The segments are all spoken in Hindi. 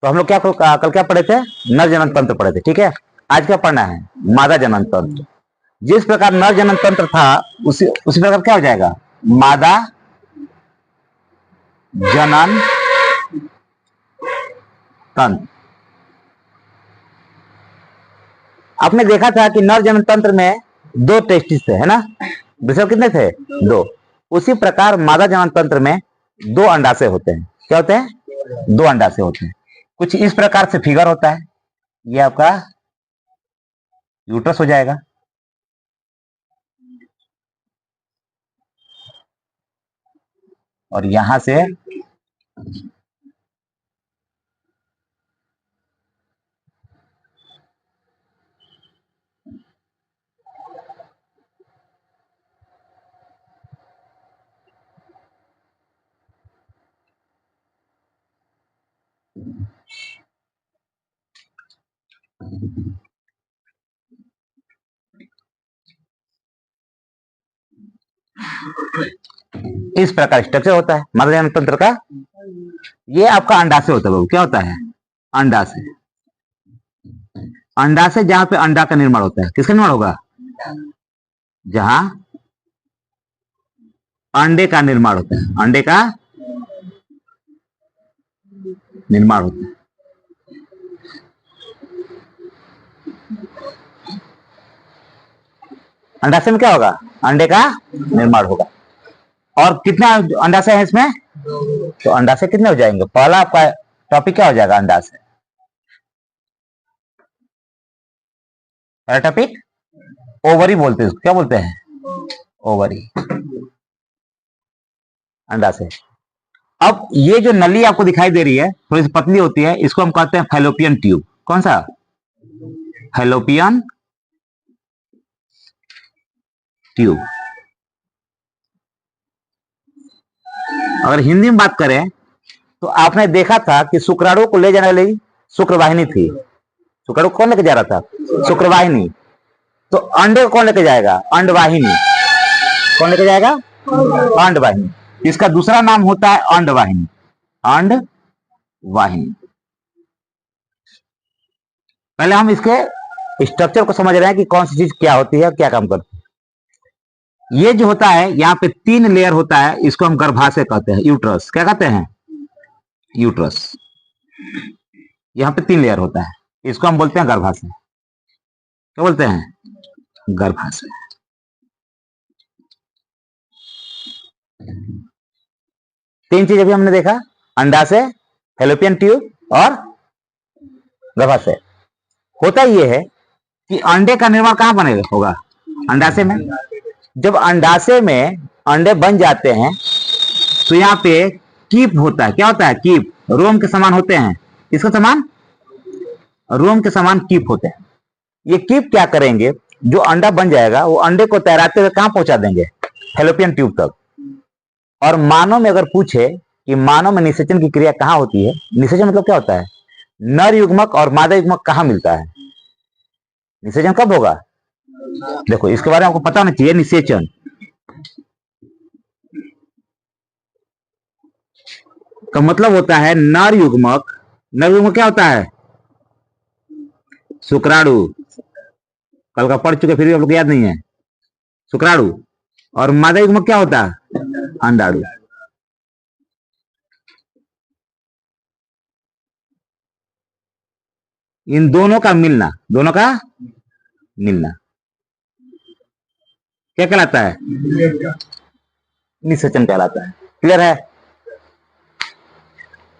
तो हम लोग क्या कल क्या पढ़े थे? नर जनन तंत्र पढ़े थे, ठीक है। आज क्या पढ़ना है? मादा जनन तंत्र। जिस प्रकार नर जनन तंत्र था उसी प्रकार क्या हो जाएगा? मादा जनन तंत्र। आपने देखा था कि नर जनन तंत्र में 2 टेस्टिस थे, है ना? वृषभ कितने थे? 2। उसी प्रकार मादा जनन तंत्र में 2 अंडाशय होते हैं। क्या होते हैं? 2 अंडाशय होते हैं। कुछ इस प्रकार से फिगर होता है, ये आपका यूट्रस हो जाएगा। और यहां से इस प्रकार स्ट्रक्चर होता है मादा जनन तंत्र का। ये आपका अंडाशय होता है। क्या होता है? अंडाशय। अंडाशय जहां पे अंडा का निर्माण होता है। किसका निर्माण होगा? जहां अंडे का निर्माण होता है। अंडे का निर्माण होता है। अंडाशय में क्या होगा? अंडे का निर्माण होगा। और कितना अंडाशय है इसमें? तो अंडाशय कितने हो जाएंगे? पहला आपका टॉपिक क्या हो जाएगा? अंडाशय। पहला टॉपिक ओवरी बोलते हैं। क्या बोलते हैं? ओवरी, अंडाशय। अब ये जो नली आपको दिखाई दे रही है थोड़ी सी पतली होती है, इसको हम कहते हैं फैलोपियन ट्यूब। कौन सा? Fallopian tube. अगर हिंदी में बात करें तो आपने देखा था कि शुक्राणु को ले जाने वाली शुक्रवाहिनी थी। शुक्राणु कौन लेके जा रहा था? शुक्रवाहिनी। तो अंडे को कौन लेके जाएगा? अंडवाहिनी। कौन लेके जाएगा? अंडवाहिनी। इसका दूसरा नाम होता है अंडवाहिनी। अंडवाहिनी। पहले हम इसके स्ट्रक्चर को समझ रहे हैं कि कौन सी चीज क्या होती है, क्या काम करती है। ये जो होता है यहाँ पे 3 लेयर होता है, इसको हम गर्भाशय कहते हैं, यूट्रस। क्या कहते हैं? यूट्रस। यहाँ पे 3 लेयर होता है, इसको हम बोलते हैं गर्भाशय। क्या बोलते हैं? गर्भाशय। तीन चीज अभी हमने देखा, अंडाशय, फैलोपियन ट्यूब और गर्भाशय। होता ये है कि अंडे का निर्माण कहां बनेगा? होगा अंडाशय में। जब अंडाशय में अंडे बन जाते हैं तो यहाँ पे कीप होता है। क्या होता है? कीप। रोम के समान होते हैं। इसके समान? रोम के समान कीप होते हैं। ये कीप क्या करेंगे? जो अंडा बन जाएगा वो अंडे को तैराते हुए कहां पहुंचा देंगे? फैलोपियन ट्यूब तक। और मानव में अगर पूछे कि मानव में निषेचन की क्रिया कहां होती है, निषेचन मतलब क्या होता है? नर युग्मक और मादा युग्मक कहां मिलता है? निषेचन कब होगा? देखो इसके बारे में आपको पता होना चाहिए। निषेचन का मतलब होता है नर युग्मक। नर युग्मक क्या होता है? शुक्राणु। कल का पढ़ चुके, फिर भी आप लोग याद नहीं है। शुक्राणु। और मादा युग्मक क्या होता है? अंडाणु। इन दोनों का मिलना, दोनों का मिलना क्या कहलाता है? निषेचन कहलाता है। क्लियर है?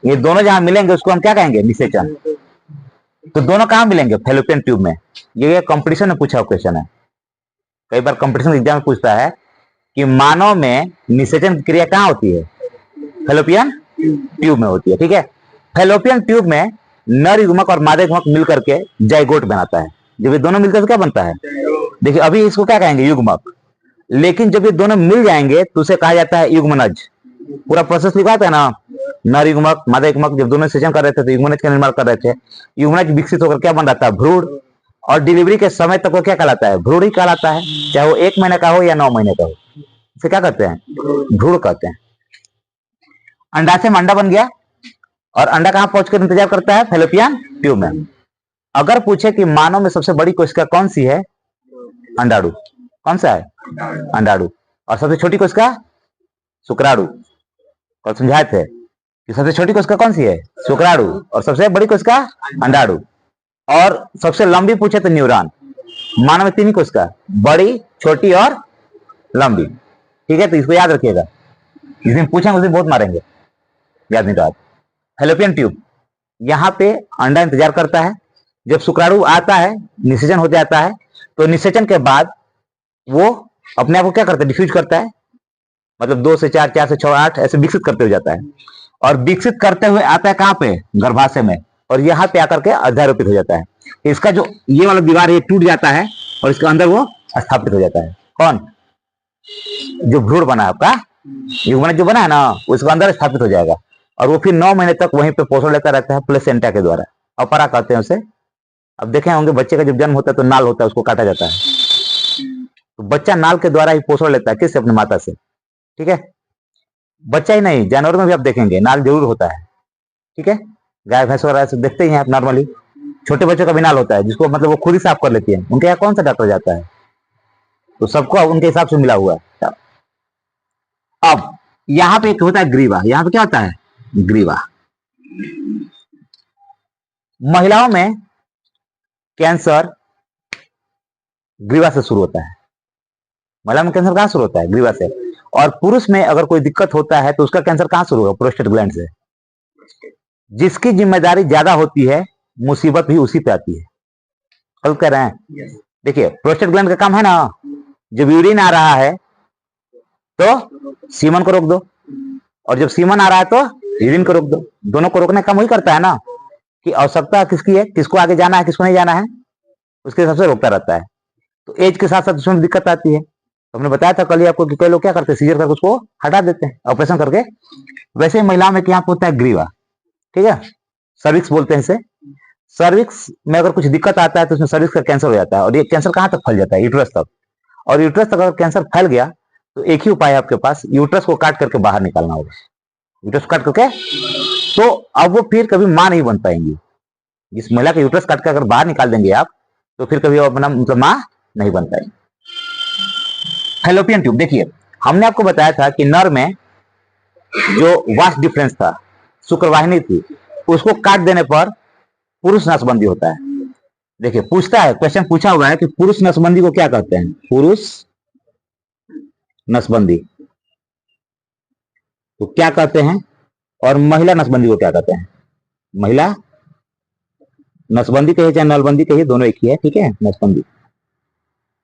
ये दोनों जहां मिलेंगे उसको हम क्या कहेंगे? निषेचन। तो दोनों कहां मिलेंगे? फैलोपियन ट्यूब में। ये कंपटीशन में पूछा क्वेश्चन है। कई बार कंपटीशन एग्जाम में पूछता है कि मानव में निषेचन की क्रिया कहां होती है? फैलोपियन ट्यूब में होती है। ठीक है। फैलोपियन ट्यूब में नर युग्मक और मादा युग्मक मिलकर के जाइगोट बनाता है। जब ये दोनों मिलकर क्या बनता है? देखिए अभी इसको क्या कहेंगे? युग्मक। लेकिन जब ये दोनों मिल जाएंगे तो उसे कहा जाता है युग्मनज। पूरा प्रोसेस लिखा था ना, नर युग्मक मादा युग्मक जब दोनों सेचन कर रहे थे तो युग्मनज का निर्माण कर रहे थे। युग्मनज विकसित होकर क्या बन रहा था? भ्रूण। और डिलीवरी के समय तक वो क्या कहलाता है? भ्रूण ही कहलाता है, चाहे वो 1 महीने का हो या 9 महीने का हो। इसे क्या कहते हैं? भ्रूण कहते हैं। अंडाशय में अंडा बन गया और अंडा कहां पहुंचकर इंतजार करता है? फैलोपियन ट्यूब में। अगर पूछे कि मानव में सबसे बड़ी कोशिका कौन सी है? अंडाणु। कौन सा है? अंडाणु। और सबसे छोटी कोशिका? शुक्राणु। कल समझाए थे कि सबसे छोटी कोशिका कौन सी है? शुक्राणु। और सबसे बड़ी कोशिका? अंडाणु। और सबसे लंबी पूछे तो न्यूरॉन। मानव में 3 ही कोशिका, बड़ी, छोटी और लंबी। ठीक है, तो इसको याद रखिएगा, जिस दिन पूछेंगे उस दिन बहुत मारेंगे, याद नहीं तो। फैलोपियन ट्यूब, यहाँ पे अंडा इंतजार करता है। जब शुक्राणु आता है, निषेचन हो जाता है, तो निषेचन के बाद वो अपने आप को क्या करता है? डिफ्यूज करता है, मतलब 2 से 4, 4 से 6, 8 ऐसे विकसित करते हुए जाता है। और विकसित करते हुए आता है कहां पे? गर्भाशय में। और यहाँ पे आकर के अध्यारोपित हो जाता है। इसका जो ये वाला दीवार ये टूट जाता है और इसके अंदर वो स्थापित हो जाता है। कौन? जो भ्रूण बना आपका, युग्मनज जो बना है ना, उसके अंदर स्थापित हो जाएगा। और वो फिर 9 महीने तक वहीं पे पोषण लेता रहता है प्लेसेंटा के द्वारा। अपरा कहते हैं उसे। अब देखे होंगे बच्चे का जब जन्म होता है तो नाल होता है, उसको काटा जाता है। तो बच्चा नाल के द्वारा ही पोषण लेता है। किससे? अपनी माता से। ठीक है, बच्चा ही नहीं, जानवर में भी आप देखेंगे नाल जरूर होता है। ठीक है, गाय भैंस वगैरह से देखते ही हैं आप नॉर्मली। छोटे बच्चों का भी नाल होता है, जिसको मतलब वो खुद ही साफ कर लेती है। उनके यहाँ कौन सा डॉक्टर जाता है? तो सबको उनके हिसाब से मिला हुआ है। अब यहाँ पे एक होता है ग्रीवा। यहाँ पे क्या होता है? ग्रीवा। महिलाओं में कैंसर ग्रीवा से शुरू होता है। महिला में कैंसर कहां शुरू होता है? ग्रीवा से। और पुरुष में अगर कोई दिक्कत होता है तो उसका कैंसर कहां शुरू होगा? प्रोस्टेट ग्लैंड से। जिसकी जिम्मेदारी ज्यादा होती है, मुसीबत भी उसी पे आती है। कल कह रहे हैं, देखिए प्रोस्टेट ग्लैंड का काम है ना, जब यूरिन आ रहा है तो सीमन को रोक दो, और जब सीमन आ रहा है तो यूरिन को रोक दो। दोनों को रोकने का काम वही करता है ना, कि आवश्यकता किसकी है, किसको आगे जाना है, किसको नहीं जाना है, उसके हिसाब से रोकता रहता है। तो एज के साथ साथ उसमें दिक्कत आती है। तो हमने बताया था कल ही आपको कि कई लोग क्या करते हैं, सीजर करके उसको हटा देते हैं ऑपरेशन करके। वैसे ही महिलाओं में क्या होता है? ग्रीवा। ठीक है, सर्विक्स बोलते हैं इसे। सर्विक्स में अगर कुछ दिक्कत आता है तो उसमें सर्विक्स का कैंसर हो जाता है। और ये कैंसर कहां तक फैल जाता है? यूट्रस तक। और यूट्रस तक अगर कैंसर फैल गया तो एक ही उपाय है आपके पास, यूट्रस को काट करके बाहर निकालना होगा। यूट्रस काट करके, तो अब वो फिर कभी मां नहीं बन पाएंगी। जिस महिला का यूट्रस काट कर अगर बाहर निकाल देंगे आप, तो फिर कभी अपना मतलब मां नहीं बन पाएंगी। फैलोपियन ट्यूब, देखिए हमने आपको बताया था कि नर में जो वास्ट डिफरेंस था, शुक्रवाहिनी थी, उसको काट देने पर पुरुष नसबंदी होता है। देखिए पूछता है, क्वेश्चन पूछा हुआ है कि पुरुष नसबंदी को क्या कहते हैं? पुरुष नसबंदी तो क्या कहते हैं, और महिला नसबंदी को क्या कहते हैं? महिला नसबंदी कहिए चाहे नलबंदी कहिए, दोनों एक ही है। ठीक है, नसबंदी।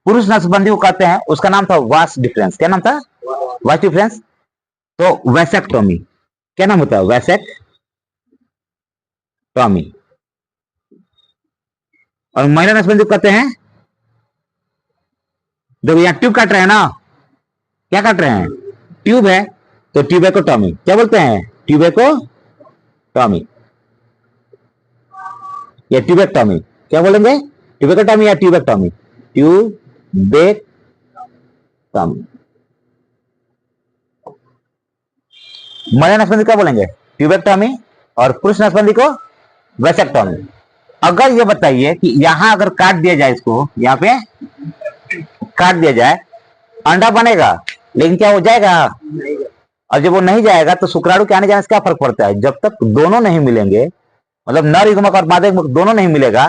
पुरुष नसबंदी को कहते हैं, उसका नाम था वास्ट डिफरेंस। क्या नाम था? Vast difference. तो वैसेक्टोमी, क्या नाम होता है? वैसेक्टोमी। और महिला नसबंदी को कहते हैं, देखो यहाँ ट्यूब काट रहे हैं ना, क्या काट रहे हैं? ट्यूब है तो ट्यूबेकोटॉमी। क्या बोलते हैं? ट्यूबेकोटॉमी या ट्यूबेक्टॉमी। क्या बोलेंगे? ट्यूबेकोटॉमी या ट्यूबेक्टॉमी? ट्यूबेक्टॉमी। महिला नसबंदी क्या बोलेंगे? ट्यूबेक्टॉमी। और पुरुष नसबंदी को वैसेक्टॉमी। अगर ये बताइए कि यहां अगर काट दिया जाए, इसको यहाँ पे काट दिया जाए, अंडा बनेगा, लेकिन क्या हो जाएगा? और जब वो नहीं जाएगा तो शुक्राणु के आने जाने से क्या फर्क पड़ता है? जब तक दोनों नहीं मिलेंगे, मतलब नर युग्मक और मादा युग्मक दोनों नहीं मिलेगा,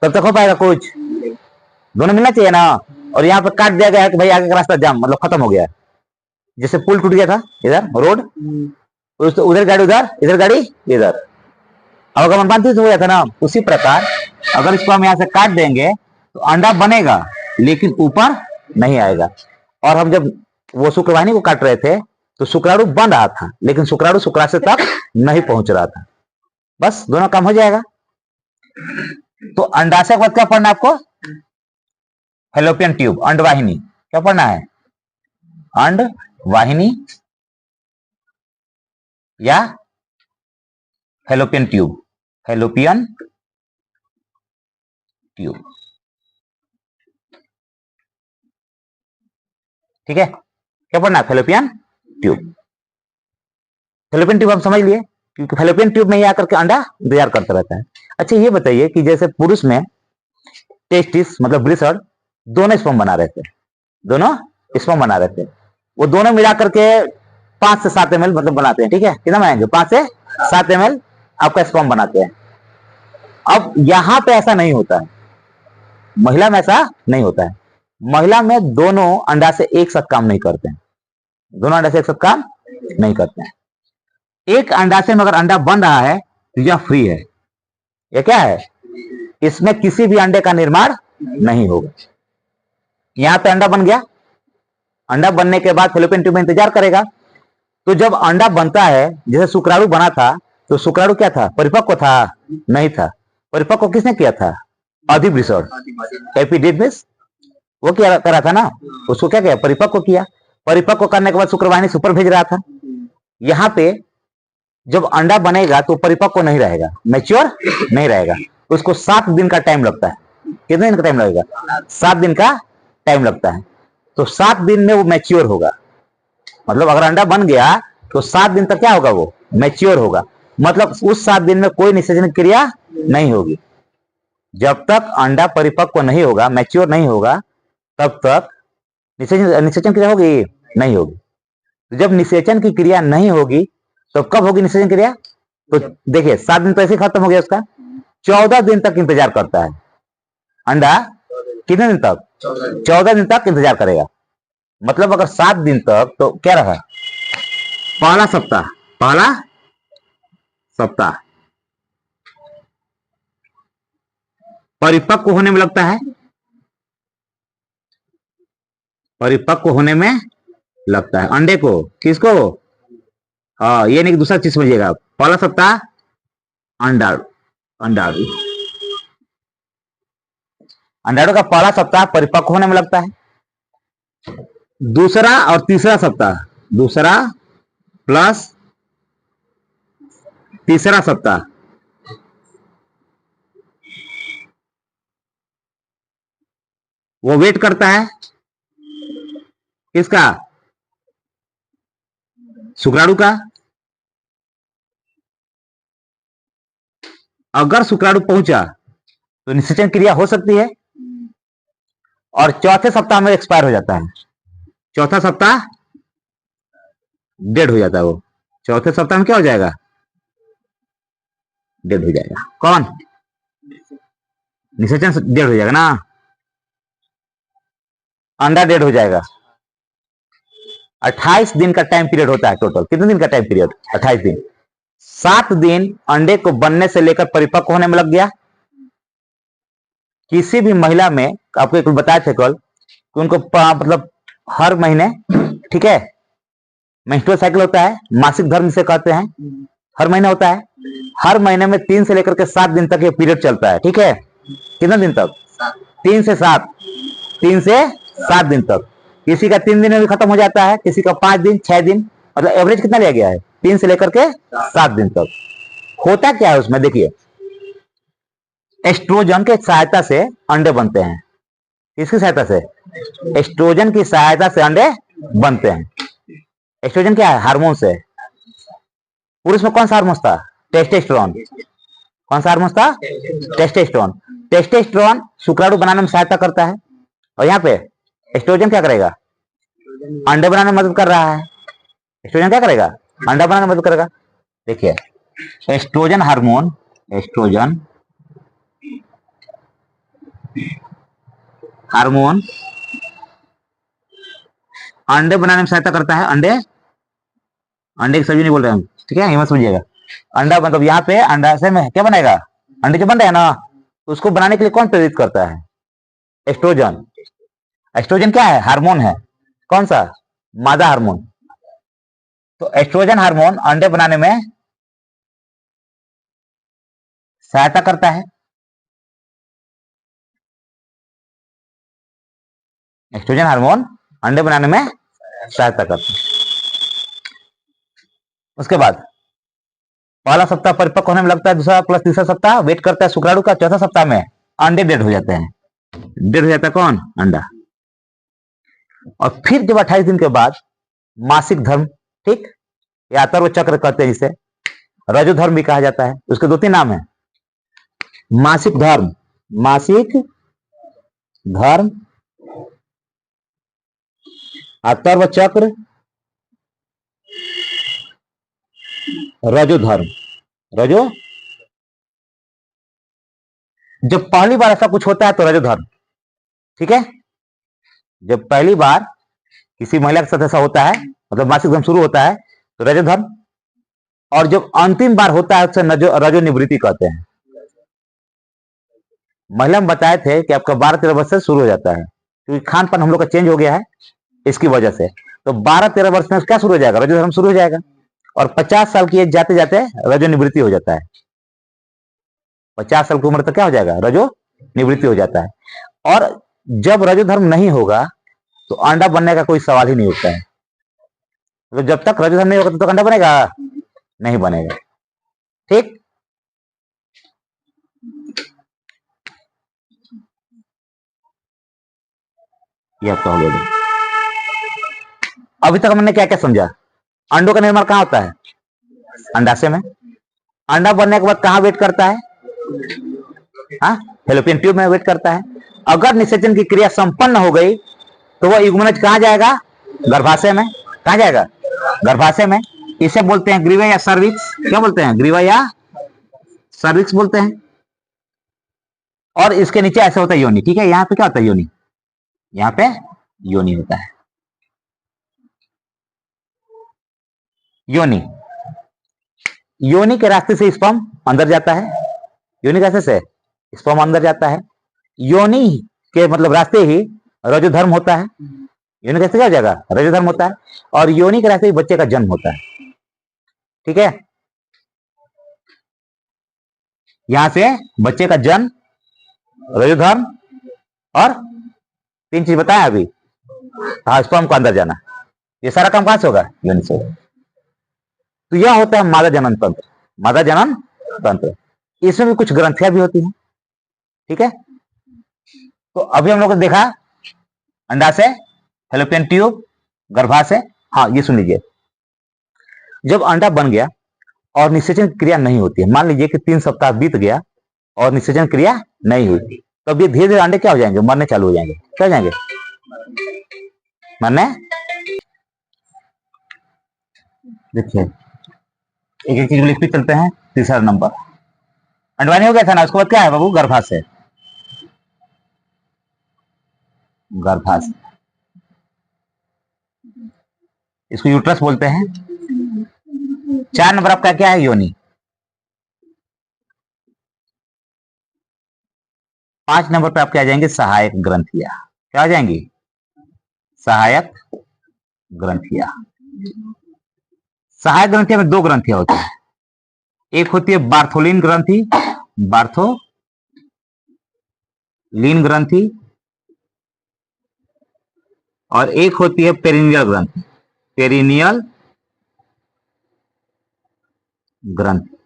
तब तक हो पाएगा कुछ? दोनों मिलना चाहिए ना। और यहाँ पे काट दिया गया है कि भाई आगे का रास्ता जाम, मतलब खत्म हो गया। जैसे पुल टूट गया था इधर रोड, उधर गाड़ी उधर, इधर गाड़ी इधर, अवगमन बांधित हो गया था ना। उसी प्रकार अगर इसको हम यहाँ से काट देंगे तो अंडा बनेगा, लेकिन ऊपर नहीं आएगा। और हम जब वो शुक्रवाहिनी को काट रहे थे तो शुक्राणु बन रहा था, लेकिन शुक्राणु शुक्राशय तक नहीं पहुंच रहा था। बस दोनों काम हो जाएगा। तो अंडाशय के बाद क्या पढ़ना है आपको? फैलोपियन ट्यूब, अंडवाहिनी। क्या पढ़ना है? अंडवाहिनी या फैलोपियन ट्यूब। Fallopian tube. ठीक है, क्या पढ़ना है? Fallopian tube. फैलोपियन ट्यूब हम समझ लिए। क्योंकि फैलोपियन ट्यूब में ही आकर के अंडा इंतजार करता रहता है। अच्छा ये बताइए कि जैसे पुरुष में टेस्टिस मतलब वृषण दोनों स्पर्म बना रहते हैं, दोनों स्पर्म बना रहते हैं, वो दोनों मिला करके 5 से 7 ml मतलब बनाते हैं। ठीक है, कितना बनाएंगे? 5 से 7 ml आपका स्पर्म बनाते हैं। अब यहां पे ऐसा नहीं होता है, महिला में ऐसा नहीं होता है। महिला में दोनों अंडा से एक साथ काम नहीं करते हैं, दोनों अंडा से एक साथ काम नहीं करते हैं। एक अंडाशय में अगर अंडा बन रहा है तो यह फ्री है, यह क्या है? इसमें किसी भी अंडे का निर्माण नहीं होगा। यहां पे अंडा बन गया, अंडा बनने के बाद फैलोपियन ट्यूब में इंतजार करेगा। तो जब अंडा बनता है, जैसे शुक्राणु बना था, तो शुक्राणु क्या था? परिपक्व था? नहीं था। परिपक्व किसने किया था? अधिवृषण, एपिडिडमिस, वो क्या करा था ना, उसको क्या किया? परिपक्व किया। परिपक्व करने के बाद शुक्रवाहिनी सुपर भेज रहा था। यहां पे जब अंडा बनेगा तो परिपक्व नहीं रहेगा, मैच्योर नहीं रहेगा, उसको 7 दिन का टाइम लगता है। कितने दिन का टाइम लगेगा? 7 दिन का टाइम लगता है। तो 7 दिन में वो मैच्योर होगा। मतलब अगर अंडा बन गया तो 7 दिन तक क्या होगा? वो मैच्योर होगा। मतलब उस 7 दिन में कोई निषेचन क्रिया नहीं होगी। जब तक अंडा परिपक्व नहीं होगा, मैच्योर नहीं होगा, तब तक निषेचन क्रिया होगी? नहीं होगी। तो जब निषेचन की क्रिया नहीं होगी तो कब होगी निषेचन क्रिया? तो देखिए 7 दिन तो ऐसे खत्म हो गया उसका, 14 दिन तक इंतजार करता है अंडा। कितने दिन तक? 14 दिन तक इंतजार करेगा। मतलब अगर 7 दिन तक, तो क्या रहा? पहला सप्ताह परिपक्व होने में लगता है, परिपक्व होने में लगता है अंडे को। किसको? हाँ, ये नहीं, दूसरा चीज समझिएगा। पहला सप्ताह अंडाणु का पहला सप्ताह परिपक्व होने में लगता है। दूसरा और तीसरा सप्ताह, दूसरा प्लस तीसरा सप्ताह, वो वेट करता है किसका? शुक्राणु का। अगर शुक्राणु पहुंचा तो निषेचन क्रिया हो सकती है, और चौथे सप्ताह में एक्सपायर हो जाता है। चौथा सप्ताह डेड हो जाता है वो। चौथे सप्ताह में क्या हो जाएगा? डेड हो जाएगा। कौन? निषेचन डेड हो जाएगा ना, अंडा डेड हो जाएगा। 28 दिन का टाइम पीरियड होता है टोटल। कितने दिन का टाइम पीरियड? 28 दिन। 7 दिन अंडे को बनने से लेकर परिपक्व होने में लग गया। किसी भी महिला में, आपको एक बताए थे कल, कि उनको मतलब हर महीने, ठीक है, मेंस्ट्रुअल साइकिल होता है, मासिक धर्म से कहते हैं, हर महीने होता है। हर महीने में 3 से लेकर के 7 दिन तक ये पीरियड चलता है। ठीक है, कितने दिन तक? 3 से 7, 3 से 7 दिन तक। किसी का 3 दिन में भी खत्म हो जाता है, किसी का 5 दिन, 6 दिन, मतलब एवरेज कितना लिया गया है? 3 से लेकर के 7 दिन तक। होता क्या है उसमें? देखिए, एस्ट्रोजन के सहायता से अंडे बनते हैं। किसकी सहायता से? एस्ट्रोजन की सहायता से अंडे बनते हैं। एस्ट्रोजन क्या है? हार्मोन से। पुरुष में कौन सा हार्मोन था? टेस्टोस्टेरोन। कौन सा हार्मोन था? टेस्टोस्टेरोन। टेस्टोस्टेरोन शुक्राणु बनाने में सहायता करता है, और यहाँ पे एस्ट्रोजन क्या करेगा? अंडे बनाने में मदद कर रहा है। एस्ट्रोजन क्या करेगा? अंडा बनाने में मदद करेगा। देखिए, एस्ट्रोजन हार्मोन, एस्ट्रोजन हार्मोन अंडे बनाने में सहायता करता है। अंडे की सब्जी नहीं बोल रहे हम, ठीक है, ये मत समझिएगा। अंडा मतलब यहाँ पे अंडाशय में क्या बनेगा? अंडे जो बन रहे हैं ना, उसको बनाने के लिए कौन प्रेरित करता है? एस्ट्रोजन। एस्ट्रोजन क्या है? हार्मोन है। कौन सा? मादा हार्मोन। तो एस्ट्रोजन हार्मोन अंडे बनाने में सहायता करता है। एस्ट्रोजन हार्मोन अंडे बनाने में सहायता करता है। उसके बाद पहला सप्ताह परिपक्व होने में लगता है, दूसरा प्लस तीसरा सप्ताह वेट करता है शुक्राणु का, चौथा सप्ताह में अंडे डेड हो जाते हैं। डेड हो जाता है कौन? अंडा। और फिर जब 28 दिन के बाद मासिक धर्म, ठीक, या अथर्व चक्र कहते हैं जिसे, रजोधर्म भी कहा जाता है। उसके दो तीन नाम है, मासिक धर्म, मासिक धर्म, अथर्व चक्र, रजोधर्म, रजो। जब पहली बार ऐसा कुछ होता है तो रजोधर्म, ठीक है। जब पहली बार किसी महिला के साथ ऐसा होता है, मतलब मासिक धर्म शुरू होता है, तो रजोधर्म। और जब अंतिम बार होता है उसे रजो निवृत्ति कहते हैं। महिला में बताए थे कि आपका 12-13 वर्ष से शुरू हो जाता है, क्योंकि खान पान हम लोग का चेंज हो गया है इसकी वजह से। तो 12-13 वर्ष में क्या शुरू हो जाएगा, रजो धर्म शुरू हो जाएगा। और 50 साल की एज जाते जाते रजो निवृत्ति हो जाता है। 50 साल की उम्र तक क्या हो जाएगा, रजो निवृत्ति हो जाता है। और जब रजो धर्म नहीं होगा तो अंडा बनने का कोई सवाल ही नहीं उठता है। तो जब तक रजो धर्म नहीं होगा तब तक अंडा बनेगा नहीं बनेगा, ठीक। ये आपका हो गया। अभी तक हमने क्या क्या समझा, अंडों का निर्माण कहां होता है, अंडाशय में। अंडा बनने के बाद कहां वेट करता है, हाँ, फैलोपियन ट्यूब में वेट करता है। अगर निषेचन की क्रिया संपन्न हो गई तो वह युग्मनज कहां जाएगा, गर्भाशय में। कहां जाएगा, गर्भाशय में। इसे बोलते हैं ग्रीवा या सर्विक्स। क्या बोलते हैं, ग्रीवा या सर्विक्स बोलते हैं। और इसके नीचे ऐसा होता है योनि, ठीक है। यहाँ पे क्या होता है, योनि, यहाँ पे योनि होता है। योनि, योनि के रास्ते से स्पर्म अंदर जाता है, योनि के रास्ते से स्पर्म अंदर जाता है। योनि के मतलब रास्ते ही रजोधर्म होता है। योनि के रास्ते क्या हो जाएगा, रजोधर्म होता है। और योनि के रास्ते ही बच्चे का जन्म होता है, ठीक है। यहां से बच्चे का जन्म, रजोधर्म, और 3 चीज बताया अभी। हाँ, स्पर्म को अंदर जाना, ये सारा काम कहां से होगा, योनि से होगा। तो यह होता है मादा जनन तंत्र, मादा जनन तंत्र। इसमें भी कुछ ग्रंथियां भी होती हैं, ठीक है। तो अभी हम लोग ने देखा अंडाशय, फैलोपियन ट्यूब, गर्भाशय। हाँ, ये सुन लीजिए, जब अंडा बन गया और निषेचन क्रिया नहीं होती है, मान लीजिए कि 3 सप्ताह बीत गया और निषेचन क्रिया नहीं हुई, तो अब ये धीरे धीरे अंडे क्या हो जाएंगे, मरने चालू हो जाएंगे। क्या हो जाएंगे, मरने। देखिए एक एक चीज लिखते चलते हैं। तीसरा नंबर अंडवानी हो गया था ना, उसके बाद क्या है बाबू, गर्भाशय। गर्भाशय, इसको यूट्रस बोलते हैं। 4 नंबर आपका क्या है, योनि। 5 नंबर पे आपके आ जाएंगे सहायक ग्रंथियां। क्या आ जाएंगी, सहायक ग्रंथियां। सहायक ग्रंथियां में 2 ग्रंथियां होती है, एक होती है बार्थोलिन ग्रंथि, बार्थोलिन ग्रंथि, और एक होती है पेरिनियल ग्रंथि, पेरिनियल ग्रंथि।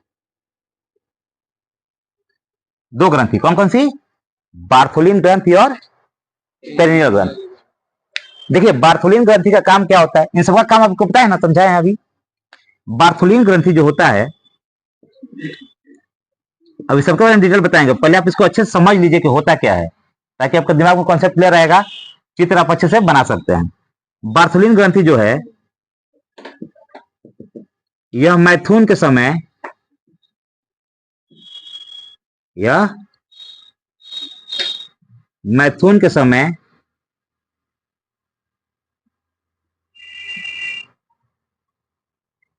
2 ग्रंथि कौन कौन सी, बार्थोलिन ग्रंथि और पेरिनियल ग्रंथि। देखिए बार्थोलिन ग्रंथि का काम क्या होता है, इन सबका काम आपको पता है ना, समझाए हैं अभी। बार्थोलिन ग्रंथि जो होता है, अभी सबके बारे में डिटेल बताएंगे, पहले आप इसको अच्छे से समझ लीजिए कि होता क्या है, ताकि आपका दिमाग में कॉन्सेप्ट क्लियर रहेगा, चित्र आप अच्छे से बना सकते हैं। बार्थोलिन ग्रंथि जो है, यह मैथुन के समय, यह मैथुन के समय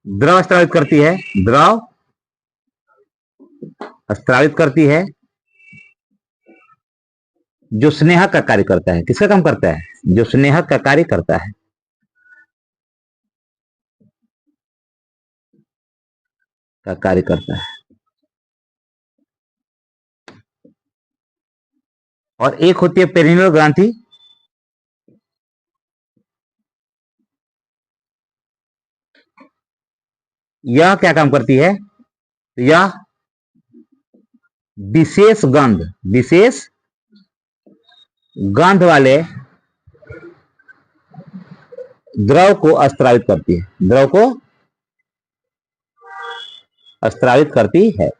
द्रव स्त्रावित करती है, द्रव स्त्रावित करती है, जो स्नेहक का कार्य करता है। किसका काम करता है, जो स्नेहक का कार्य करता है, का कार्य करता है। और एक होती है पेरिनियल ग्रंथि, यह क्या काम करती है, यह विशेष गंध वाले द्रव को स्त्रावित करती है, द्रव को स्रावित करती है।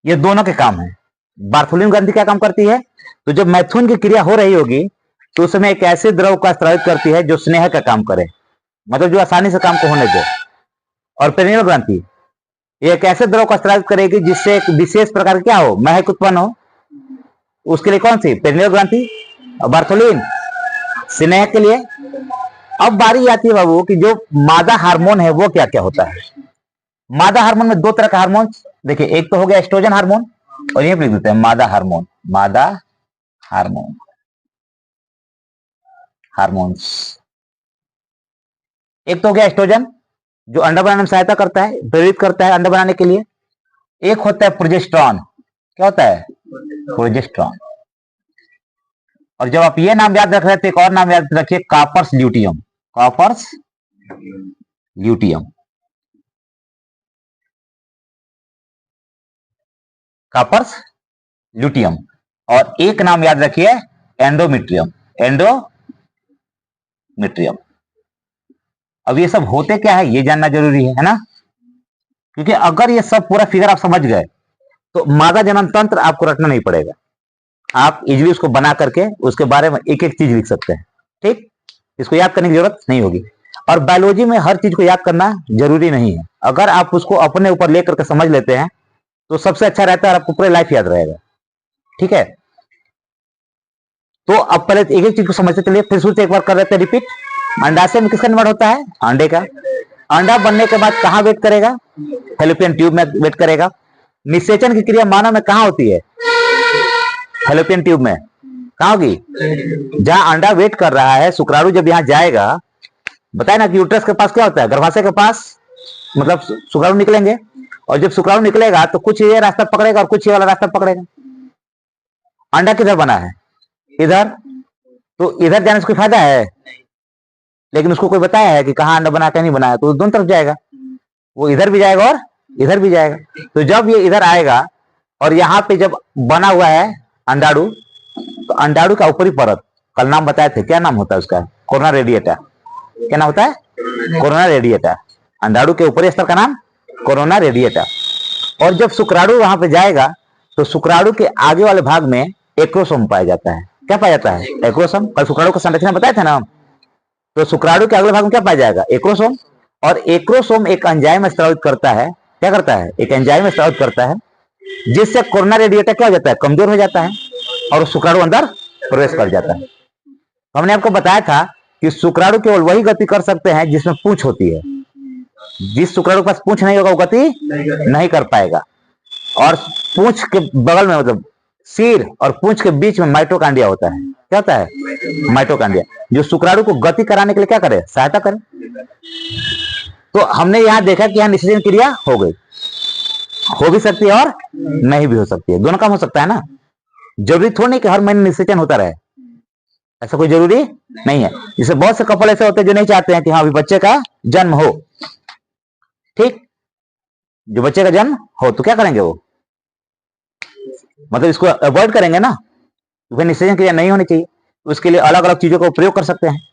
ये दोनों के काम है। बार्थोलिन ग्रंथि क्या काम करती है? तो जब मैथुन की क्रिया हो रही होगी तो उस समय एक ऐसे द्रव का स्रावित करती है जो स्नेह का काम करे, मतलब जो आसानी से काम को होने दे। और पेरिनियल ग्रंथि ये एक ऐसे द्रव का स्रावित करेगी जिससे एक विशेष प्रकार की क्या हो, महक उत्पन्न हो। उसके लिए कौन सी? पेरिनियल ग्रंथि। और बार्थोलिन स्नेह के लिए। अब बारी आती है बाबू कि जो मादा हार्मोन है वो क्या क्या होता है। मादा हार्मोन में दो तरह का हार्मोन देखिए, एक तो हो गया एस्ट्रोजन हार्मोन, और ये लिख देते हैं मादा हार्मोन। मादा हार्मोन हार्मोन्स एक तो हो गया एस्ट्रोजन जो अंडा बनाने में सहायता करता है, प्रेरित करता है अंडा बनाने के लिए। एक होता है प्रोजेस्टेरॉन। क्या होता है? प्रोजेस्टेरॉन। और जब आप ये नाम याद रख रहे थे, एक और नाम याद रखिए, corpus luteum. Corpus luteum. Corpus luteum. और एक नाम याद रखिए, एंडोमेट्रियम। एंडोमेट्रियम। अब ये सब होते क्या है ये जानना जरूरी है ना, क्योंकि अगर ये सब पूरा फिगर आप समझ गए तो मादा जनन तंत्र आपको रटना नहीं पड़ेगा। आप इजीली उसको बना करके उसके बारे में एक एक चीज लिख सकते हैं। ठीक, इसको याद करने की जरूरत नहीं होगी। और बायोलॉजी में हर चीज को याद करना जरूरी नहीं है। अगर आप उसको अपने ऊपर लेकर के समझ लेते हैं तो सबसे अच्छा रहता है और आपको पूरी लाइफ याद रहेगा। ठीक है, तो अब पहले एक एक चीज को समझते चलिए, फिर शुरू से एक बार कर लेते हैं रिपीट। अंडाशय में किसका निर्माण होता है? अंडे का। अंडा बनने के बाद कहां वेट करेगा? फैलोपियन ट्यूब में वेट करेगा। निषेचन की क्रिया मानव में कहां होती है? फैलोपियन ट्यूब में। कहां होगी? जहां अंडा वेट कर रहा है, शुक्राणु जब यहां जाएगा, बताए ना कि यूट्रस के पास क्या होता है? गर्भाशय के पास, मतलब शुक्राणु निकलेंगे, और जब शुक्राणु निकलेगा तो कुछ ये रास्ता पकड़ेगा और कुछ ये वाला रास्ता पकड़ेगा। अंडा किधर बना है? इधर। तो इधर जाने से कोई फायदा है? लेकिन उसको कोई बताया है कि कहां अंडा बना क्या नहीं बनाया? तो दोनों तरफ जाएगा, वो इधर भी जाएगा और इधर भी जाएगा। तो जब ये इधर आएगा और यहाँ पे जब बना हुआ है अंडाणु, तो अंडाणु का ऊपरी परत, कल नाम बताए थे, क्या नाम होता है उसका? Corona radiata. क्या नाम होता है? Corona radiata. अंडाणु के ऊपरी स्तर का नाम कोरोना रेडिएटा। और जब शुक्राणु वहां पे जाएगा तो शुक्राणु के आगे वाले भाग में एक्रोसोम पाया जाता है। क्या पाया जाता है? एक्रोसोम। कल शुक्राणु का संरचना बताया था ना। तो शुक्राणु के अगले भाग में क्या पाया जाएगा? एक्रोसोम। और एक्रोसोम एक एंजाइम स्रावित करता है। क्या करता है? एक एंजाइम स्रावित करता है, जिससे कोरोना रेडिएटा क्या हो जाता है? कमजोर हो जाता है और शुक्राणु अंदर प्रवेश कर जाता है। हमने आपको बताया था कि शुक्राणु केवल वही गति कर सकते हैं जिसमें पूंछ होती है। जिस शुक्राणु के पास पूंछ नहीं होगा वो गति नहीं कर पाएगा। और पूंछ के बगल में, मतलब सिर और पूंछ के बीच में माइटोकांड्रिया होता है। क्या होता है? माइटोकांड्रिया, जो शुक्राणु को गति कराने के लिए क्या करे? सहायता करे। तो हमने यहां देखा कि यहां निषेचन क्रिया हो गई, हो भी सकती है और नहीं भी हो सकती है, दोनों काम हो सकता है ना। जरूरी थोड़ी नहीं कि हर महीने निषेचन होता रहे, ऐसा कोई जरूरी नहीं है। जैसे बहुत से कपल ऐसे होते हैं जो नहीं चाहते हैं कि हाँ अभी बच्चे का जन्म हो। ठीक, जो बच्चे का जन्म हो तो क्या करेंगे वो? मतलब इसको अवॉइड करेंगे ना, तो निषेचन क्रिया नहीं होनी चाहिए। उसके लिए अलग अलग चीजों का प्रयोग कर सकते हैं।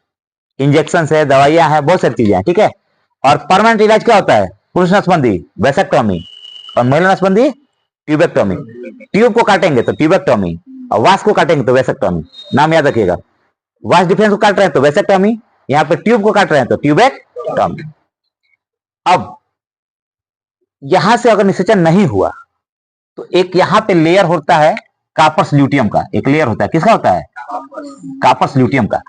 इंजेक्शन है, दवाइयां हैं, बहुत सारी चीजें हैं। ठीक है, और परमानेंट इलाज क्या होता है? पुरुष नसबंदी, वैसेक्टोमी, और महिला नसबंदी ट्यूबेक्टोमी। ट्यूब को काटेंगे तो ट्यूबेक्टोमी, और वास को काटेंगे तो वैसेक्टोमी। नाम याद रखिएगा, वास डिफरेंस को काट रहे हैं तो वैसेक्टोमी, यहाँ पे ट्यूब को काट रहे हैं तो ट्यूबेक्टोमी। अब यहां से अगर निषेचन नहीं हुआ तो एक यहां पे लेयर होता है कार्पस ल्यूटियम का। एक लेयर होता है, किसका होता है? कार्पस ल्यूटियम का।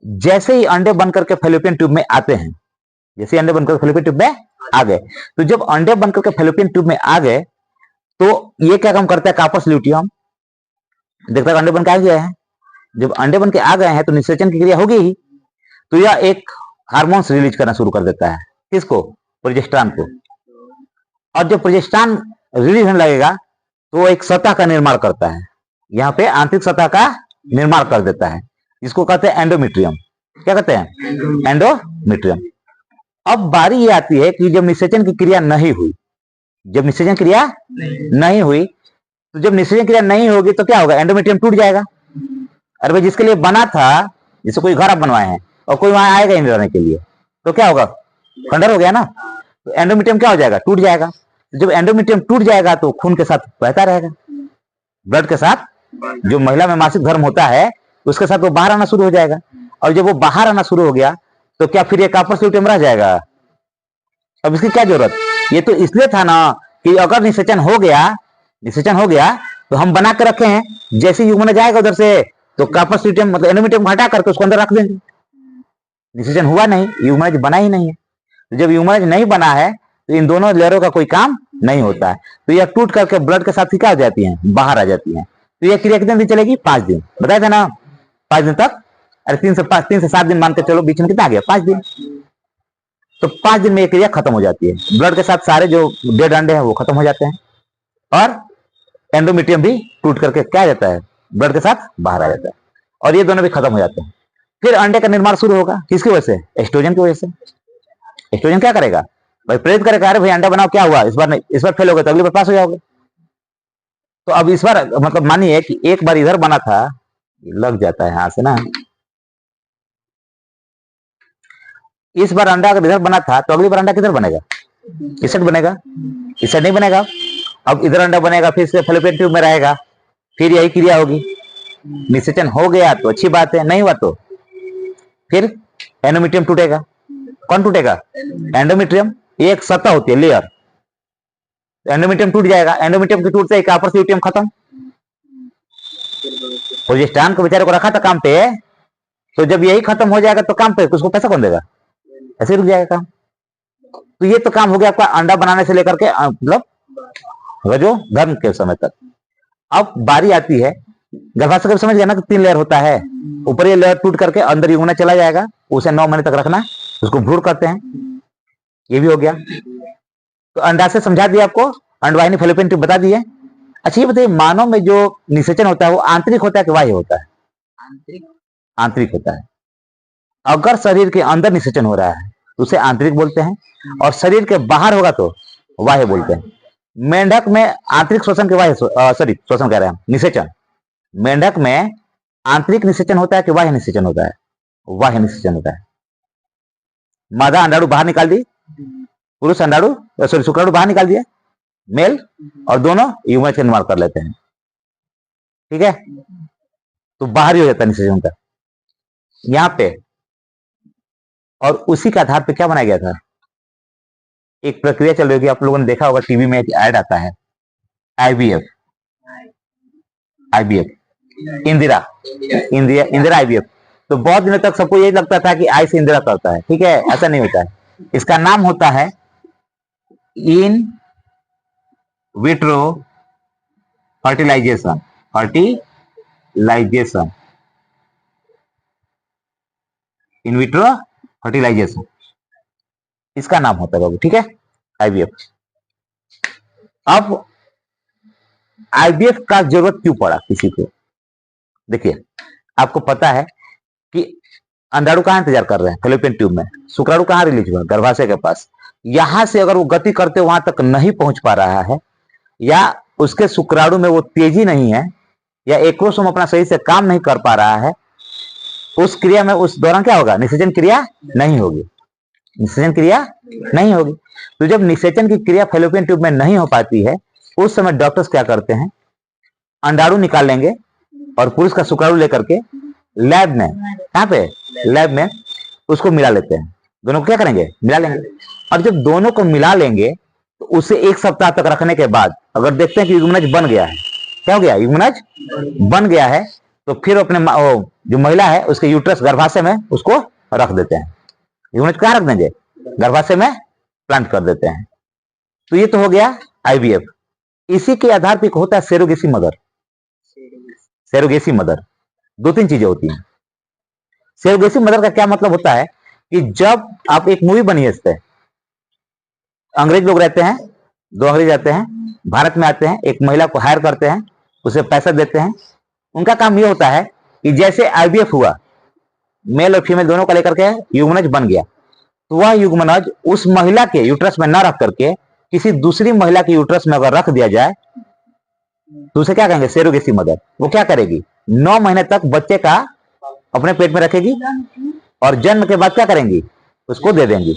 जैसे ही अंडे बनकर के फैलोपियन ट्यूब में आते हैं, जैसे अंडे बनकर फैलोपियन ट्यूब में आ गए, तो जब अंडे बनकर के फैलोपियन ट्यूब में आ गए तो ये क्या काम करता है? कार्पस ल्यूटियम देखता है अंडे बन के आ गए हैं। जब अंडे बन के आ गए हैं तो निषेचन की क्रिया होगी ही, तो यह एक हार्मोन्स रिलीज करना शुरू कर देता है। किसको? प्रोजेस्टेरॉन को। और जब प्रोजेस्टेरॉन रिलीज होने लगेगा तो एक सतह का निर्माण करता है, यहाँ पे आंतरिक सतह का निर्माण कर देता है, जिसको कहते हैं एंडोमेट्रियम। क्या कहते हैं? एंडोमेट्रियम। अब बारी ये आती है कि जब निषेचन की क्रिया नहीं हुई, जब निषेचन क्रिया नहीं हुई, तो जब निषेचन क्रिया नहीं होगी तो क्या होगा? एंडोमेट्रियम टूट जाएगा। अरे भाई, जिसके लिए बना था, जैसे कोई घर आप बनवाए हैं और कोई वहां आएगा नहीं रहने के लिए, तो क्या होगा? खंडर हो गया ना। तो एंडोमेट्रियम क्या हो जाएगा, टूट जाएगा। जब एंडोमेट्रियम टूट जाएगा तो खून के साथ बहता रहेगा, ब्लड के साथ, जो महिला में मासिक धर्म होता है उसके साथ वो बाहर आना शुरू हो जाएगा। और जब वो बाहर आना शुरू हो गया तो क्या फिर ये कॉपर स्यूटियम रह जाएगा? अब इसकी क्या जरूरत? ये तो इसलिए था ना कि अगर निषेचन हो गया तो हम बना के रखे हैं, जैसे युग्मन जाएगा उधर से तो कॉपर स्यूटियम मतलब एंडोमेट्रियम हटा करके उसको अंदर रख देंगे। निषेचन हुआ नहीं, युग्मनज बना ही नहीं है। तो जब युग्मनज नहीं बना है तो इन दोनों लेयरों का कोई काम नहीं होता है। तो यह टूट करके ब्लड के साथ क्या हो जाती है, बाहर आ जाती है। तो यह क्रिया कितने दिन चलेगी, 5 दिन, बताया था ना 5 दिन तक। अरे 3 से 7 दिन मान के चलो, बीच में कितना आ गया, 5 दिन। तो 5 दिन में यह क्रिया खत्म हो जाती है, ब्लड के साथ सारे जो डेड अंडे हैं वो खत्म हो जाते हैं और एंडोमेट्रियम भी टूट करके क्या आ जाता है, ब्लड के साथ बाहर आ जाता है और ये दोनों भी खत्म हो जाते हैं। फिर अंडे का निर्माण शुरू होगा, किसकी वजह से, एस्ट्रोजन की वजह से। एस्ट्रोजन क्या करेगा भाई, प्रेरित करेगा, अरे भाई अंडा बनाओ, क्या हुआ, इस बार नहीं, इस बार फेल हो गए तो अगली बार पास हो जाओगे। तो अब इस बार मतलब मानिए कि एक बार इधर बना था, लग जाता है यहां से ना, इस बार अंडा अगर इधर बना था तो अगली बार अंडा किधर बनेगा, इस साइड बनेगा, इस साइड नहीं बनेगा। अब इधर अंडा बनेगा, फिर से फैलोपियन ट्यूब में रहेगा, फिर यही क्रिया होगी। निषेचन हो गया तो अच्छी बात है, नहीं हुआ तो फिर एंडोमेट्रियम टूटेगा। कौन टूटेगा, एंडोमेट्रियम, एक सतह होती है, लेयर। एंडोमेट्रियम टूट जाएगा, एंडोमेट्रियम के टूटते ही कॉपर स्यूटियम खत्म। प्रोजेस्टेरॉन को बेचारे को रखा था काम पे, तो जब यही खत्म हो जाएगा तो काम पे उसको पैसा कौन देगा, ऐसे रुक जाएगा काम। तो ये तो काम हो गया आपका अंडा बनाने से लेकर के मतलब जो धर्म के समय तक। अब बारी आती है गर्भाशय, समझ गया ना कि 3 लेयर होता है। ऊपर ये लेयर टूट करके अंदर युग्मन चला जाएगा, उसे 9 महीने तक रखना, उसको भ्रूण करते हैं। ये भी हो गया। तो अंडाशय समझा दिया आपको, अंडवाहिनी फैलोपियन ट्यूब बता दिए। अच्छा ये बताइए, मानव में जो निषेचन होता है वो आंतरिक होता है कि बाह्य होता है? आंतरिक होता है। अगर शरीर के अंदर निषेचन हो रहा है तो उसे आंतरिक बोलते हैं, और शरीर के बाहर होगा तो बाह्य बोलते हैं। मेंढक में आंतरिक शोषण के बाह्य शोषण कह रहे हैं, निषेचन। मेंढक में आंतरिक निषेचन होता है कि बाह्य निषेचन होता है? बाह्य निषेचन होता है। मादा अंडाणु बाहर निकाल दी, पुरुष अंडाणु शुक्राणु बाहर निकाल दिया, मेल, और दोनों युग्मज का निर्माण कर लेते हैं। ठीक है, तो बाहर ही हो जाता है निषेचन का यहां पे। और उसी के आधार पे क्या बनाया गया था, एक प्रक्रिया चल रही होगी, आप लोगों ने देखा होगा टीवी में एक ऐड आता है, आईवीएफ, इंदिरा आईवीएफ। तो बहुत दिनों तक सबको यही लगता था कि आई से इंदिरा करता है, ठीक है, ऐसा नहीं होता है। इसका नाम होता है in vitro fertilization, in vitro fertilization इसका नाम होता है बाबू, ठीक है, आईवीएफ। अब आईवीएफ का जरूरत क्यों पड़ा किसी को? देखिए, आपको पता है कि अंडाणु कहां इंतजार कर रहे हैं, फैलोपियन ट्यूब में। शुक्राणु कहां रिलीज हुआ, गर्भाशय के पास। यहां से अगर वो गति करते वहां तक नहीं पहुंच पा रहा है, या उसके शुक्राणु में वो तेजी नहीं है, या एक्रोसोम अपना सही से काम नहीं कर पा रहा है, उस क्रिया में उस दौरान क्या होगा, निषेचन क्रिया नहीं होगी। निषेचन क्रिया नहीं होगी। तो जब निषेचन की क्रिया फैलोपियन ट्यूब में नहीं हो पाती है, उस समय डॉक्टर्स क्या करते हैं, अंडाणु निकाल लेंगे और पुरुष का शुक्राणु लेकर के लैब में, कहां पे, लैब में उसको मिला लेते हैं। दोनों को क्या करेंगे, मिला लेंगे। और जब दोनों को मिला लेंगे तो उसे 1 सप्ताह तक रखने के बाद अगर देखते हैं कि युग्मनज बन गया है, क्या हो गया, युग्मनज बन गया है, तो फिर अपने जो महिला है उसके यूट्रस गर्भाशय में उसको रख देते हैं। युग्मनज कहां रख देंगे, गर्भाशय में प्लांट कर देते हैं। तो ये तो हो गया आईवीएफ। इसी के आधार पर होता है सेरोगेसी मदर। सेरोगेसी मदर 2-3 चीजें होती हैं। सेरोगेसी मदर का क्या मतलब होता है कि जब आप, एक मूवी बनी है इस पे, अंग्रेज लोग रहते हैं, 2 अंग्रेज आते हैं, भारत में आते हैं, एक महिला को हायर करते हैं, उसे पैसा देते हैं। उनका काम यह होता है कि जैसे आईवीएफ हुआ, मेल और फीमेल दोनों का लेकर के युग्मनज बन गया, तो वह युग्मनज उस महिला के यूट्रस में न रख करके किसी दूसरी महिला के यूट्रस में अगर रख दिया जाए तो उसे क्या कहेंगे, सेरोगेसी मदर। वो क्या करेगी, 9 महीने तक बच्चे का अपने पेट में रखेगी और जन्म के बाद क्या करेंगी, उसको दे देंगी।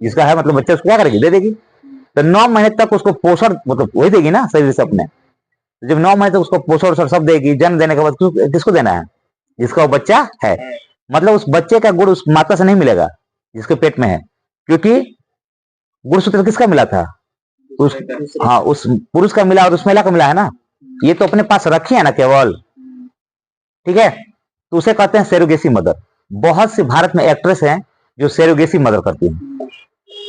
जिसका है मतलब बच्चा उसको क्या करेगी, दे देगी। तो 9 महीने तक उसको पोषण मतलब वही देगी ना शरीर से अपने। जब 9 महीने तक उसको पोषण सब देगी, जन्म देने के बाद किसको देना है, जिसका वो बच्चा है। मतलब उस बच्चे का गुण उस माता से नहीं मिलेगा जिसके पेट में है, क्योंकि गुणसूत्र किसका मिला था, उस हाँ उस पुरुष का मिला और उस महिला का मिला है ना। ये तो अपने पास रखी है ना केवल, ठीक है। तो उसे कहते हैं सेरोगेसी मदर। बहुत सी भारत में एक्ट्रेस हैं जो सेरोगेसी मदर करती हैं,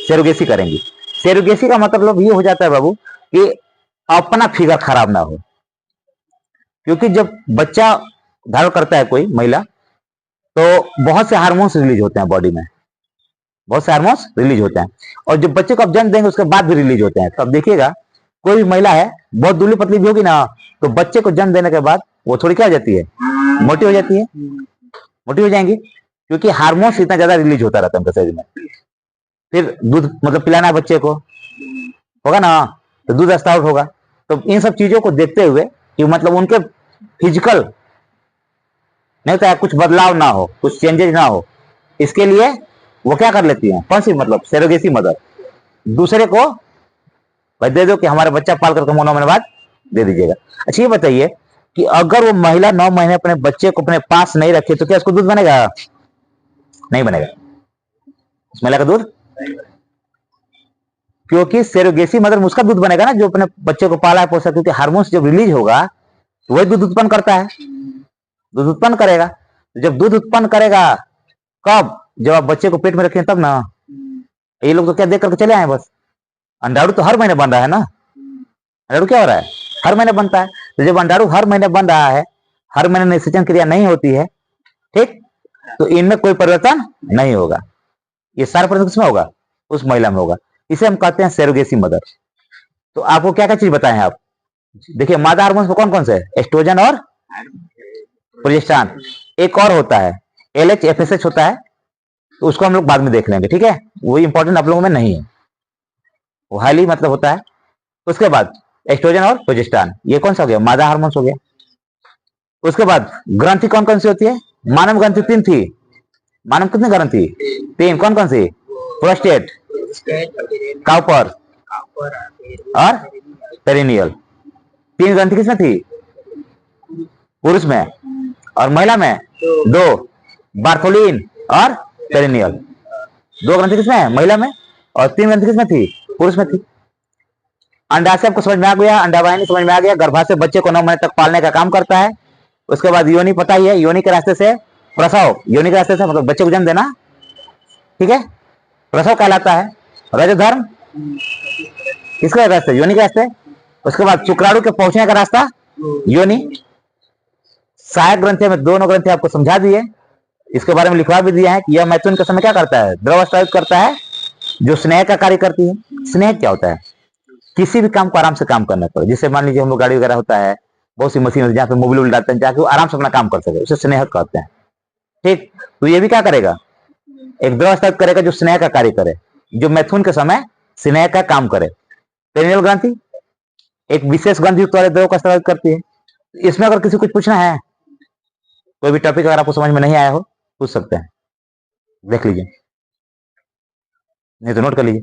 सेरोगेसी करेंगी। सेरोगेसी का मतलब ये हो जाता है बाबू कि अपना फिगर खराब ना हो, क्योंकि जब बच्चा धारण करता है कोई महिला तो बहुत से हार्मोन्स रिलीज होते हैं बॉडी में, बहुत से हार्मोन्स रिलीज होते हैं, और जब बच्चे को आप जन्म देंगे उसके बाद भी रिलीज होते हैं। तो अब देखिएगा कोई भी महिला है बहुत दुबली पतली भी होगी ना, तो बच्चे को जन्म देने के बाद वो थोड़ी क्या हो जाती है, मोटी हो जाती है, मोटी हो जाएंगी, क्योंकि हार्मोन्स इतना ज्यादा रिलीज होता रहता है उनके शरीर में। फिर दूध मतलब पिलाना है बच्चे को, होगा ना, तो दूध स्टाउट होगा। तो इन सब चीजों को देखते हुए कि मतलब उनके फिजिकल नहीं होता है, कुछ बदलाव ना हो, कुछ चेंजेस ना हो, इसके लिए वो क्या कर लेती है, कौन सी मतलब सेरोगेसी मदर, दूसरे को भाई दे दो कि हमारा बच्चा पाल करके 9 महीने बाद दे दीजिएगा। अच्छा ये बताइए कि अगर वो महिला 9 महीने अपने बच्चे को अपने पास नहीं रखे तो क्या उसको दूध बनेगा, नहीं बनेगा उस महिला का दूध, क्योंकि सेरोगेसी मदर में उसका दूध बनेगा ना जो अपने बच्चे को पाला है पोसा, क्योंकि हार्मोन्स जब रिलीज होगा तो वही दूध उत्पन्न करता है, दूध उत्पन्न करेगा। जब दूध उत्पन्न करेगा कब, जब आप बच्चे को पेट में रखें तब ना। ये लोग तो क्या देख करके चले आए बस, अंडाणु तो हर महीने बन रहा है ना, अंडाणु क्या हो रहा है, हर महीने बनता है। तो जब अंडाणु हर महीने बन रहा है, हर महीने निषेचन क्रिया नहीं होती है, ठीक, तो इनमें कोई परिवर्तन नहीं होगा। ये सारा परिवर्तन किसमें होगा, उस महिला में होगा। इसे हम कहते हैं सेरोगेसी मदर। तो आपको क्या क्या चीज बताए हैं आप, देखिए मादा हार्मोन्स में कौन कौन से, एस्ट्रोजन और प्रोजेस्टेरॉन, एक और होता है एलएच एफएसएच होता है, तो उसको हम लोग बाद में देख लेंगे, ठीक है, वो इंपॉर्टेंट आप लोगों में नहीं है, वो हाईली मतलब होता है। उसके बाद एस्ट्रोजन और प्रोजेस्टेरॉन, ये कौन सा हो गया, मादा हार्मोन्स हो गया। उसके बाद ग्रंथि कौन कौन सी होती है, मानव ग्रंथि 3 थी, मानव कितनी ग्रंथि, 3, कौन कौन सी, प्रोस्टेट, काउपर और पेरिनियल। 3 ग्रंथि किसमें थी, पुरुष में, और महिला में 2, बार्थोलिन और पेरिनियल। 2 ग्रंथि किसमें है, महिला में, और 3 ग्रंथि किसमें थी, पुरुष में थी। अंडाशय आपको समझ में आ गया, अंडावाहिनी समझ में आ गया, गर्भाशय बच्चे को 9 महीने तक पालने का काम करता है। उसके बाद योनि पता ही है, योनि के रास्ते से प्रसव, योनि के रास्ते से मतलब बच्चे को जन्म देना, ठीक है, प्रसव कहलाता है। रजोधर्म किसके रास्ते, योनि के रास्ते। उसके बाद शुक्राणु के पहुंचने का रास्ता योनि। सहायक ग्रंथि में 2 ग्रंथि आपको समझा दिए, इसके बारे में लिखवा भी दिया है कि यह मैथुन के समय क्या करता है, द्रव स्रावित करता है, जो स्नेह का कार्य करती है। स्नेह क्या होता है, किसी भी काम को आराम से काम करना पड़े, जिससे मान लीजिए हम लोग गाड़ी वगैरह होता है, बहुत सी मशीन होती है जहाँ पे मोबिल डालते हैं, जाके वो आराम से अपना काम कर सके, उसे स्नेह कहते हैं, ठीक। तो ये भी क्या करेगा, एक द्रव स्रावित करेगा जो स्नेह का कार्य करे, जो मैथुन के समय स्नेह का काम करे। पेरिनियल ग्रंथि एक विशेष ग्रंथि युक्त वाले द्रव का स्रावित करती है। इसमें अगर किसी को कुछ पूछना है, कोई भी टॉपिक अगर आपको समझ में नहीं आया हो, पूछ सकते हैं, देख लीजिए, नहीं तो नोट कर लीजिए।